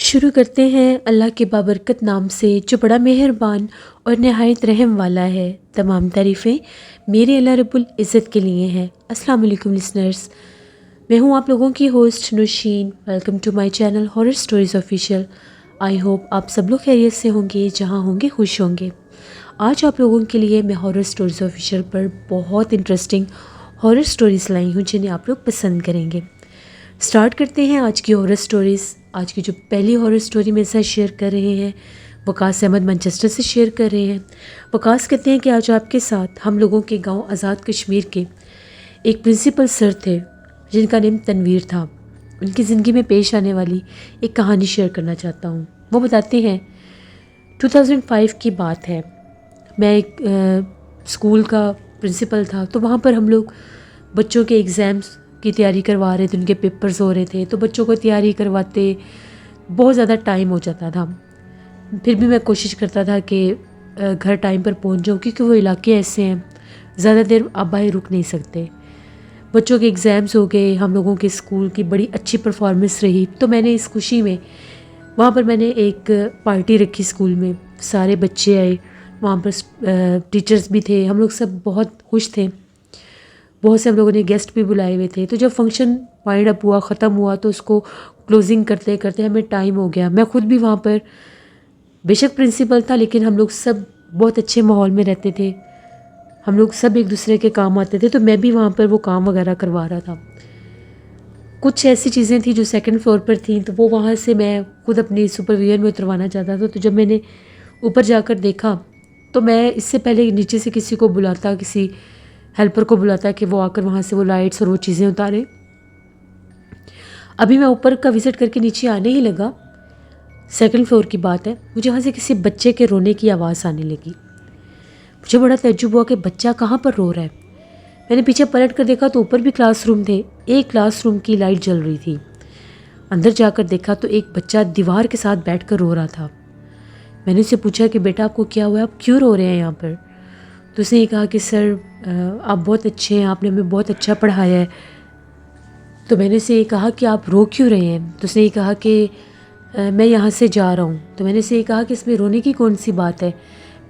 شروع کرتے ہیں اللہ کے بابرکت نام سے جو بڑا مہربان اور نہایت رحم والا ہے۔ تمام تعریفیں میرے اللہ رب العزت کے لیے ہیں۔ السلام علیکم لسنرز، میں ہوں آپ لوگوں کی host Nosheen. Welcome to my channel horror stories official. I hope آپ سب لوگ خیریت سے ہوں گے، جہاں ہوں گے خوش ہوں گے۔ آج آپ لوگوں کے لیے میں ہارر سٹوریز آفیشیل پر بہت انٹرسٹنگ ہارر سٹوریز لائی ہوں جنہیں آپ لوگ پسند کریں گے۔ سٹارٹ کرتے ہیں آج کی ہارر سٹوریز۔ آج کی جو پہلی ہارر سٹوری میرے ساتھ شیئر کر رہے ہیں وقاص احمد مانچسٹر سے شیئر کر رہے ہیں۔ وقاص کہتے ہیں کہ آج آپ کے ساتھ ہم لوگوں کے گاؤں آزاد کشمیر کے ایک پرنسپل سر تھے جن کا نام تنویر تھا۔ ان کی زندگی میں پیش آنے والی ایک کہانی شیئر کرنا چاہتا ہوں۔ وہ بتاتے ہیں 2005 کی بات ہے، میں ایک اسکول کا پرنسپل تھا، تو وہاں پر ہم لوگ بچوں کے ایگزامس کی تیاری کروا رہے تھے، ان کے پیپرز ہو رہے تھے، تو بچوں کو تیاری کرواتے بہت زیادہ ٹائم ہو جاتا تھا۔ پھر بھی میں کوشش کرتا تھا کہ گھر ٹائم پر پہنچ جاؤں، کیونکہ وہ علاقے ایسے ہیں زیادہ دیر آپ باہر رک نہیں سکتے۔ بچوں کے ایگزامس ہو گئے، ہم لوگوں کے اسکول کی بڑی اچھی پرفارمنس رہی، تو میں نے اس خوشی میں وہاں پر میں نے ایک پارٹی رکھی اسکول میں، سارے بچے آئے، وہاں پر ٹیچرز بھی تھے، ہم لوگ سب بہت خوش تھے، بہت سے ہم لوگوں نے گیسٹ بھی بلائے ہوئے تھے۔ تو جب فنکشن وائنڈ اپ ہوا، ختم ہوا، تو اس کو کلوزنگ کرتے کرتے ہمیں ٹائم ہو گیا۔ میں خود بھی وہاں پر بے شک پرنسپل تھا، لیکن ہم لوگ سب بہت اچھے ماحول میں رہتے تھے، ہم لوگ سب ایک دوسرے کے کام آتے تھے، تو میں بھی وہاں پر وہ کام وغیرہ کروا رہا تھا۔ کچھ ایسی چیزیں تھیں جو سیکنڈ فلور پر تھیں، تو وہ وہاں سے میں خود اپنی سپرویژن میں اتروانا چاہتا تھا۔ تو جب میں نے اوپر جا کر دیکھا، تو میں اس سے پہلے نیچے سے کسی کو بلاتا، کسی ہیلپر کو بلاتا کہ وہ آ کر وہاں سے وہ لائٹس اور وہ چیزیں اتارے۔ ابھی میں اوپر کا وزٹ کر کے نیچے آنے ہی لگا، سیکنڈ فلور کی بات ہے، مجھے وہاں سے کسی بچے کے رونے کی آواز آنے لگی۔ مجھے بڑا تعجب ہوا کہ بچہ کہاں پر رو رہا ہے۔ میں نے پیچھے پلٹ کر دیکھا تو اوپر بھی کلاس روم تھے، ایک کلاس روم کی لائٹ جل رہی تھی۔ اندر جا کر دیکھا تو ایک بچہ دیوار کے ساتھ بیٹھ کر رو رہا تھا۔ میں نے اسے پوچھا کہ بیٹا آپ کو کیا ہوا ہے، آپ کیوں رو رہے ہیں یہاں پر؟ تو اس نے یہ کہا کہ سر آپ بہت اچھے ہیں، آپ نے ہمیں بہت اچھا پڑھایا ہے۔ تو میں نے اسے یہ کہا کہ آپ رو کیوں رہے ہیں؟ تو اس نے یہ کہا کہ میں یہاں سے جا رہا ہوں۔ تو میں نے اسے یہ کہا کہ اس میں رونے کی کون سی بات ہے،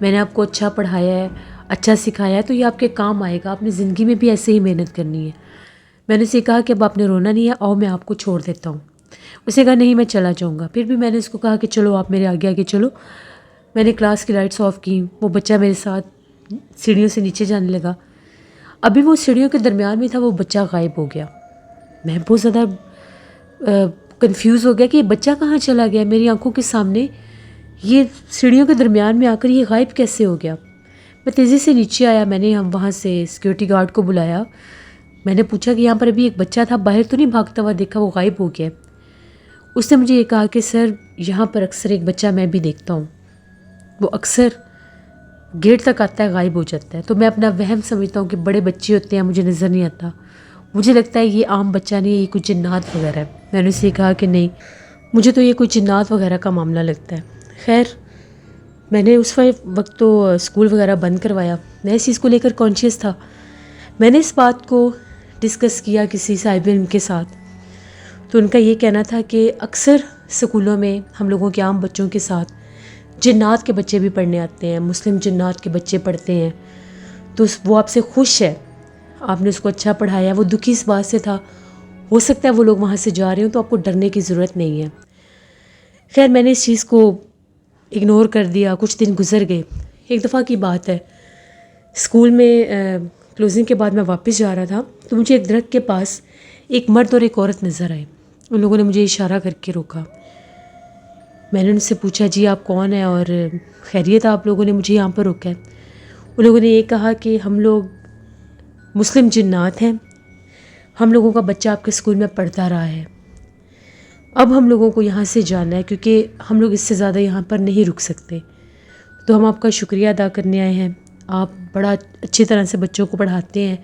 میں نے آپ کو اچھا پڑھایا ہے، اچھا سکھایا ہے، تو یہ آپ کے کام آئے گا، آپ نے زندگی میں بھی ایسے ہی محنت کرنی ہے۔ میں نے اسے کہا کہ اب آپ نے رونا نہیں ہے، آؤ میں آپ کو چھوڑ دیتا ہوں۔ اس نے کہا نہیں میں چلا جاؤں گا۔ پھر بھی میں نے اس کو کہا کہ چلو آپ میرے آگے آگے چلو۔ میں نے کلاس کی لائٹس آف کی، وہ بچہ میرے ساتھ سیڑھیوں سے نیچے جانے لگا۔ ابھی وہ سیڑھیوں کے درمیان میں تھا، وہ بچہ غائب ہو گیا۔ میں بہت زیادہ کنفیوز ہو گیا کہ یہ بچہ کہاں چلا گیا، میری آنکھوں کے سامنے یہ سیڑھیوں کے درمیان میں آ کر یہ غائب کیسے ہو گیا۔ میں تیزی سے نیچے آیا، میں نے وہاں سے سیکورٹی گارڈ کو بلایا، میں نے پوچھا کہ یہاں پر ابھی ایک بچہ تھا، باہر تو نہیں بھاگتا ہوا دیکھا، وہ غائب ہو گیا۔ اس نے مجھے یہ کہا کہ سر یہاں پر اکثر ایک بچہ میں بھی دیکھتا ہوں، وہ اکثر گیٹ تک آتا ہے، غائب ہو جاتا ہے۔ تو میں اپنا وہم سمجھتا ہوں کہ بڑے بچے ہوتے ہیں، مجھے نظر نہیں آتا، مجھے لگتا ہے یہ عام بچہ نہیں ہے، یہ کوئی جنات وغیرہ ہے۔ میں نے اسے کہا کہ نہیں، مجھے تو یہ کوئی جنات وغیرہ کا معاملہ لگتا ہے۔ خیر میں نے اس وقت تو اسکول وغیرہ بند کروایا، میں اس چیز کو لے کر کانشیس تھا۔ میں نے اس بات کو ڈسکس کیا کسی صاحب علم کے ساتھ، تو ان کا یہ کہنا تھا کہ اکثر اسکولوں میں ہم لوگوں کے عام بچوں کے ساتھ جنات کے بچے بھی پڑھنے آتے ہیں، مسلم جنات کے بچے پڑھتے ہیں، تو وہ آپ سے خوش ہے، آپ نے اس کو اچھا پڑھایا، وہ دکھی اس بات سے تھا، ہو سکتا ہے وہ لوگ وہاں سے جا رہے ہوں، تو آپ کو ڈرنے کی ضرورت نہیں ہے۔ خیر میں نے اس چیز کو اگنور کر دیا، کچھ دن گزر گئے۔ ایک دفعہ کی بات ہے، اسکول میں کلوزنگ کے بعد میں واپس جا رہا تھا، تو مجھے ایک درخت کے پاس ایک مرد اور ایک عورت نظر آئے۔ ان لوگوں نے مجھے اشارہ کر کے روکا۔ میں نے ان سے پوچھا جی آپ کون ہیں اور خیریت آپ لوگوں نے مجھے یہاں پر روکا ہے؟ ان لوگوں نے یہ کہا کہ ہم لوگ مسلم جنات ہیں، ہم لوگوں کا بچہ آپ کے اسکول میں پڑھتا رہا ہے، اب ہم لوگوں کو یہاں سے جانا ہے کیونکہ ہم لوگ اس سے زیادہ یہاں پر نہیں رک سکتے، تو ہم آپ کا شکریہ ادا کرنے آئے ہیں، آپ بڑا اچھی طرح سے بچوں کو پڑھاتے ہیں،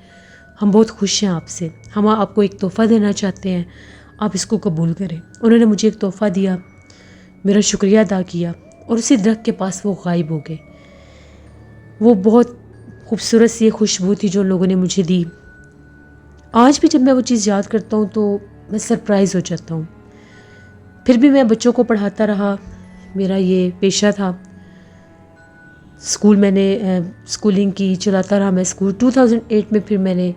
ہم بہت خوش ہیں آپ سے، ہم آپ کو ایک تحفہ دینا چاہتے ہیں، آپ اس کو قبول کریں۔ انہوں نے مجھے ایک تحفہ دیا، میرا شکریہ ادا کیا، اور اسی درخت کے پاس وہ غائب ہو گئے۔ وہ بہت خوبصورت سی خوشبو تھی جو لوگوں نے مجھے دی۔ آج بھی جب میں وہ چیز یاد کرتا ہوں تو میں سرپرائز ہو جاتا ہوں۔ پھر بھی میں بچوں کو پڑھاتا رہا، میرا یہ پیشہ تھا۔ اسکول میں نے اسکولنگ کی، چلاتا رہا میں اسکول۔ 2008 میں پھر میں نے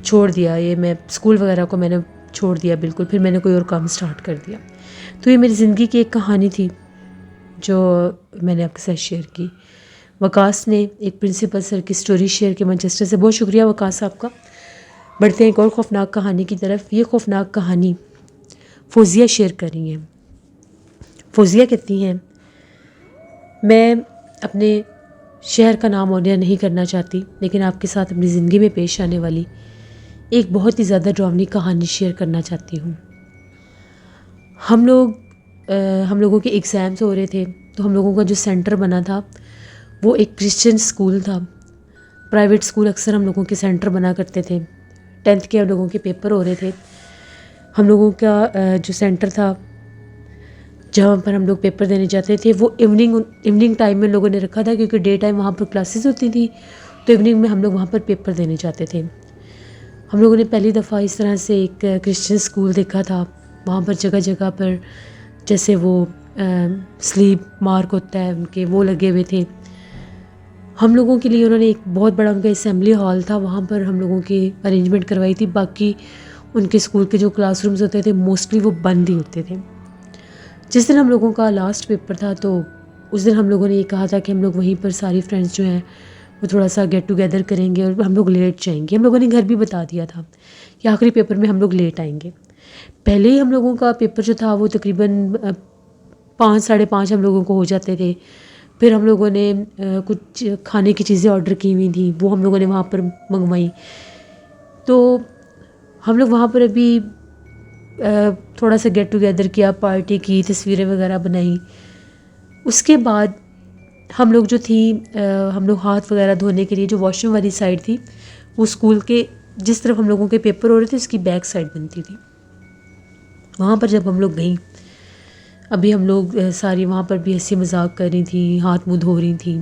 چھوڑ دیا، یہ میں اسکول وغیرہ کو میں نے چھوڑ دیا بالکل، پھر میں نے کوئی اور کام سٹارٹ کر دیا۔ تو یہ میری زندگی کی ایک کہانی تھی جو میں نے آپ کے ساتھ شیئر کی۔ وقاص نے ایک پرنسپل سر کی سٹوری شیئر کی مانچسٹر سے، بہت شکریہ وقاص صاحب کا۔ بڑھتے ہیں ایک اور خوفناک کہانی کی طرف۔ یہ خوفناک کہانی فوزیہ شیئر کر رہی ہیں۔ فوزیہ کہتی ہیں، میں اپنے شہر کا نام اونیا نہیں کرنا چاہتی، لیکن آپ کے ساتھ اپنی زندگی میں پیش آنے والی ایک بہت ہی زیادہ ڈراؤنی کہانی شیئر کرنا چاہتی ہوں۔ ہم لوگوں کے ایگزامس ہو رہے تھے، تو ہم لوگوں کا جو سینٹر بنا تھا وہ ایک کرسچن اسکول تھا۔ پرائیویٹ اسکول اکثر ہم لوگوں کے سینٹر بنا کرتے تھے۔ 10th کے ہم لوگوں کے پیپر ہو رہے تھے، ہم لوگوں کا جو سینٹر تھا جہاں پر ہم لوگ پیپر دینے جاتے تھے وہ ایوننگ ٹائم میں لوگوں نے رکھا تھا، کیونکہ ڈے ٹائم وہاں پر کلاسز ہوتی تھیں، تو ایوننگ میں ہم لوگ وہاں پر پیپر دینے جاتے تھے۔ ہم لوگوں نے پہلی دفعہ اس طرح سے ایک کرسچن اسکول دیکھا تھا۔ وہاں پر جگہ جگہ پر جیسے وہ سلیپ مارک ہوتا ہے ان کے، وہ لگے ہوئے تھے۔ ہم لوگوں کے لیے انہوں نے ایک بہت بڑا ان کا اسمبلی ہال تھا، وہاں پر ہم لوگوں کی ارینجمنٹ کروائی تھی۔ باقی ان کے اسکول کے جو کلاس رومز ہوتے تھے موسٹلی وہ بند ہی ہوتے تھے۔ جس دن ہم لوگوں کا لاسٹ پیپر تھا، تو اس دن ہم لوگوں نے یہ کہا تھا کہ ہم لوگ وہیں پر ساری فرینڈس جو ہیں وہ تھوڑا سا گیٹ ٹوگیدر کریں گے اور ہم لوگ لیٹ جائیں گے۔ ہم لوگوں نے گھر بھی بتا دیا تھا کہ آخری پیپر میں ہم لوگ لیٹ آئیں گے۔ پہلے ہی ہم لوگوں کا پیپر جو تھا وہ تقریباً 5 ساڑھے 5 ہم لوگوں کو ہو جاتے تھے۔ پھر ہم لوگوں نے کچھ کھانے کی چیزیں آرڈر کی ہوئی تھیں، وہ ہم لوگوں نے وہاں پر منگوائیں۔ تو ہم لوگ وہاں پر ابھی تھوڑا سا گیٹ ٹوگیدر کیا، پارٹی کی، تصویریں وغیرہ بنائیں۔ اس کے بعد ہم لوگ جو تھیں ہم لوگ ہاتھ وغیرہ دھونے کے لیے جو واش روم والی سائڈ تھی وہ اسکول کے جس طرف ہم لوگوں کے پیپر ہو رہے تھے اس کی بیک سائڈ بنتی تھی۔ وہاں پر جب ہم لوگ گئیں، ابھی ہم لوگ ساری وہاں پر بھی ہنسی مذاق کر رہی تھیں، ہاتھ منہ دھو رہی تھیں،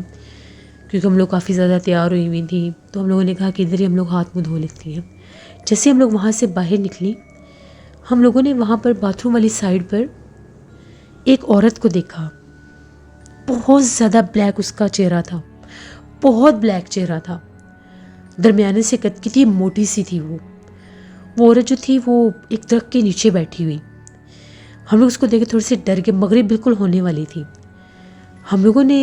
کیونکہ ہم لوگ کافی زیادہ تیار ہوئی ہوئی تھیں۔ تو ہم لوگوں نے کہا کہ ادھر ہی ہم لوگ ہاتھ منہ دھو لیتی ہیں۔ جیسے ہم لوگ وہاں سے باہر نکلی، ہم لوگوں نے وہاں پر باتھ روم والی سائڈ پر ایک عورت کو دیکھا۔ بہت زیادہ بلیک اس کا چہرہ تھا، بہت بلیک چہرہ تھا، درمیانے سے قد کی تھی، موٹی سی تھی۔ وہ عورت جو تھی وہ ایک درخت کے نیچے بیٹھی ہوئی۔ ہم لوگ اس کو دیکھ کے تھوڑے سے ڈر کے، مغرب بالکل ہونے والی تھی۔ ہم لوگوں نے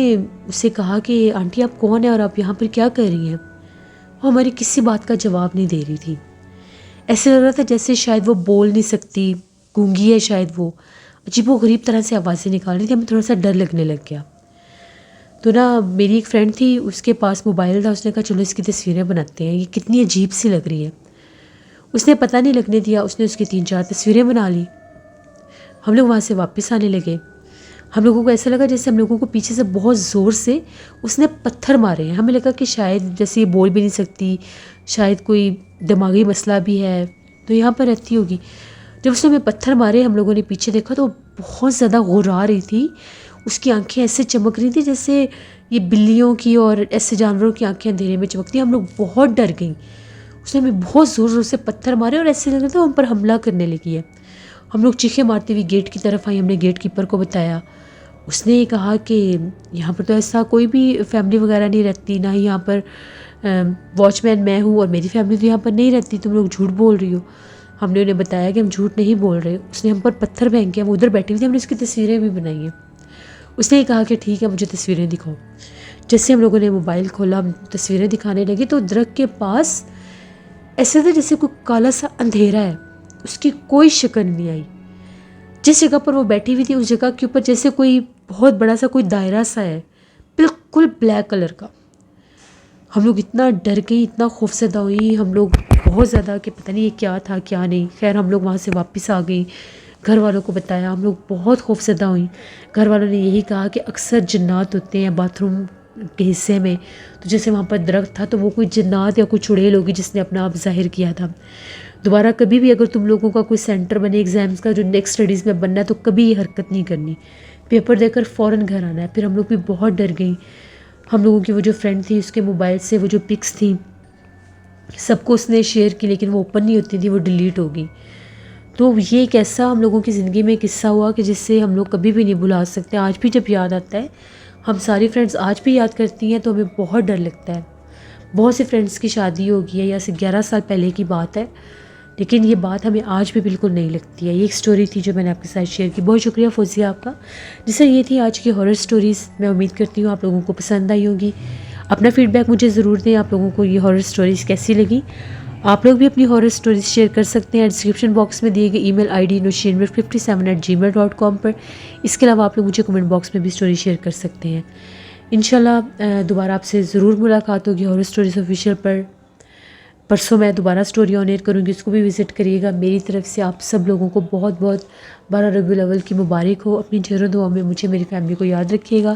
اس سے کہا کہ آنٹی آپ کون ہیں اور آپ یہاں پر کیا کر رہی ہیں؟ وہ ہماری کسی بات کا جواب نہیں دے رہی تھی۔ ایسے لگ رہا تھا جیسے شاید وہ بول نہیں سکتی، گونگی ہے شاید، وہ عجیب و غریب طرح سے آوازیں نکال رہی تھی۔ ہمیں تھوڑا سا ڈر لگنے لگ گیا۔ تو میری ایک فرینڈ تھی، اس کے پاس موبائل تھا، اس نے کہا چلو اس کی تصویریں بناتے ہیں، یہ کتنی عجیب سی لگ رہی ہے۔ اس نے پتہ نہیں لگنے دیا، اس نے اس کی 3-4 تصویریں بنا لی۔ ہم لوگ وہاں سے واپس آنے لگے۔ ہم لوگوں کو ایسا لگا جیسے ہم لوگوں کو پیچھے سے بہت زور سے اس نے پتھر مارے ہیں۔ ہمیں لگا کہ شاید جیسے یہ بول بھی نہیں سکتی، شاید کوئی دماغی مسئلہ بھی ہے تو یہاں پر رہتی ہوگی۔ جب اس نے ہمیں پتھر مارے، ہم لوگوں نے پیچھے دیکھا تو بہت زیادہ غرا رہی تھی۔ اس کی آنکھیں ایسے چمک رہی تھیں جیسے یہ بلیوں کی اور ایسے جانوروں کی آنکھیں اندھیرے میں چمکتی ہیں۔ ہم لوگ بہت ڈر گئیں۔ اس نے ہمیں بہت زور زور سے پتھر مارے اور ایسے لگ رہا تھا وہ ہم پر حملہ کرنے لگی ہے۔ ہم لوگ چیخیں مارتے ہوئے گیٹ کی طرف آئیں۔ ہم نے گیٹ کیپر کو بتایا۔ اس نے کہا کہ یہاں پر تو ایسا کوئی بھی فیملی وغیرہ نہیں رہتی، نہ ہی یہاں پر واچ مین میں ہوں اور میری فیملی تو یہاں پر نہیں رہتی، تم لوگ جھوٹ بول رہی ہو۔ ہم نے انہیں بتایا کہ ہم جھوٹ نہیں بول رہے۔ اس نے ہم پر پتھر پھینک کے، ہم ادھر بیٹھے ہوئے تھے، ہم نے اس کی تصویریں بھی بنائی ہیں۔ اس نے کہا کہ ٹھیک ہے مجھے تصویریں دکھاؤ۔ جیسے ہم لوگوں نے موبائل کھولا، ہم تصویریں دکھانے لگے تو درخت کے پاس ایسا تھا جیسے کوئی کالا سا اندھیرا ہے، اس کی کوئی شکل نہیں آئی۔ جس جگہ پر وہ بیٹھی ہوئی تھی اس جگہ کے اوپر جیسے کوئی بہت بڑا سا کوئی دائرہ سا ہے، بالکل بلیک کلر کا۔ ہم لوگ اتنا ڈر گئی، اتنا خوفزدہ ہوئی ہم لوگ بہت زیادہ کہ پتہ نہیں یہ کیا تھا کیا نہیں۔ خیر ہم لوگ وہاں سے واپس آ گئی، گھر والوں کو بتایا، ہم لوگ بہت خوفزدہ ہوئیں۔ گھر والوں نے یہی کہا کہ اکثر جنات ہوتے ہیں باتھ روم کے حصے میں، تو جیسے وہاں پر درخت تھا تو وہ کوئی جنات یا کوئی چڑیل ہوگی جس نے اپنا آپ ظاہر کیا تھا۔ دوبارہ کبھی بھی اگر تم لوگوں کا کوئی سینٹر بنے ایگزامس کا جو نیکسٹ اسٹڈیز میں بننا ہے تو کبھی یہ حرکت نہیں کرنی، پیپر دے کر فوراً گھر آنا ہے۔ پھر ہم لوگ بھی بہت ڈر گئیں۔ ہم لوگوں کی وہ جو فرینڈ تھی اس کے موبائل سے وہ جو پکس تھیں سب کو اس نے شیئر کی، لیکن وہ اوپن نہیں ہوتی تھی، وہ ڈیلیٹ ہو گئی۔ تو یہ ایک ایسا ہم لوگوں کی زندگی میں قصہ ہوا کہ جس سے ہم لوگ کبھی بھی نہیں بھلا سکتے. آج بھی جب یاد آتا ہے، ہم ساری فرینڈس آج بھی یاد کرتی ہیں تو ہمیں بہت ڈر لگتا ہے. بہت سی فرینڈس کی شادی ہو گئی ہے، یا 11 سال پہلے کی بات ہے، لیکن یہ بات ہمیں آج بھی بالکل نہیں لگتی ہے. یہ ایک سٹوری تھی جو میں نے آپ کے ساتھ شیئر کی. بہت شکریہ فوزیہ آپ کا. جس سے یہ تھی آج کی ہارر سٹوریز. میں امید کرتی ہوں آپ لوگوں کو پسند آئی ہوگی. اپنا فیڈ بیک مجھے ضرور دیں، آپ لوگوں کو یہ ہارر سٹوریز کیسی لگی. آپ لوگ بھی اپنی ہارر سٹوریز شیئر کر سکتے ہیں ڈسکرپشن باکس میں دیے گئے ای میل آئی ڈی nushinmir57@gmail.com پر. اس کے علاوہ آپ لوگ مجھے کمنٹ باکس میں بھی سٹوری شیئر کر سکتے ہیں. انشاءاللہ دوبارہ آپ سے ضرور ملاقات ہوگی ہارر سٹوریز آفیشیل پر. پرسوں میں دوبارہ سٹوری آن ایئر کروں گی، اس کو بھی وزٹ کریے گا. میری طرف سے آپ سب لوگوں کو بہت بہت 12 ربیع الاول کی مبارک ہو. اپنی جہر و دعا میں مجھے میری فیملی کو یاد رکھیے گا.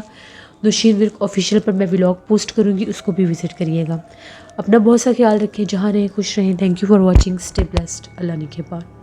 نوشین ورک آفیشیل پر میں ولاگ پوسٹ کروں گی، اس کو بھی وزٹ کریے گا. اپنا بہت سا خیال رکھیں، جہاں رہیں خوش رہیں. Thank you for watching. Stay blessed. اللہ نگہبان.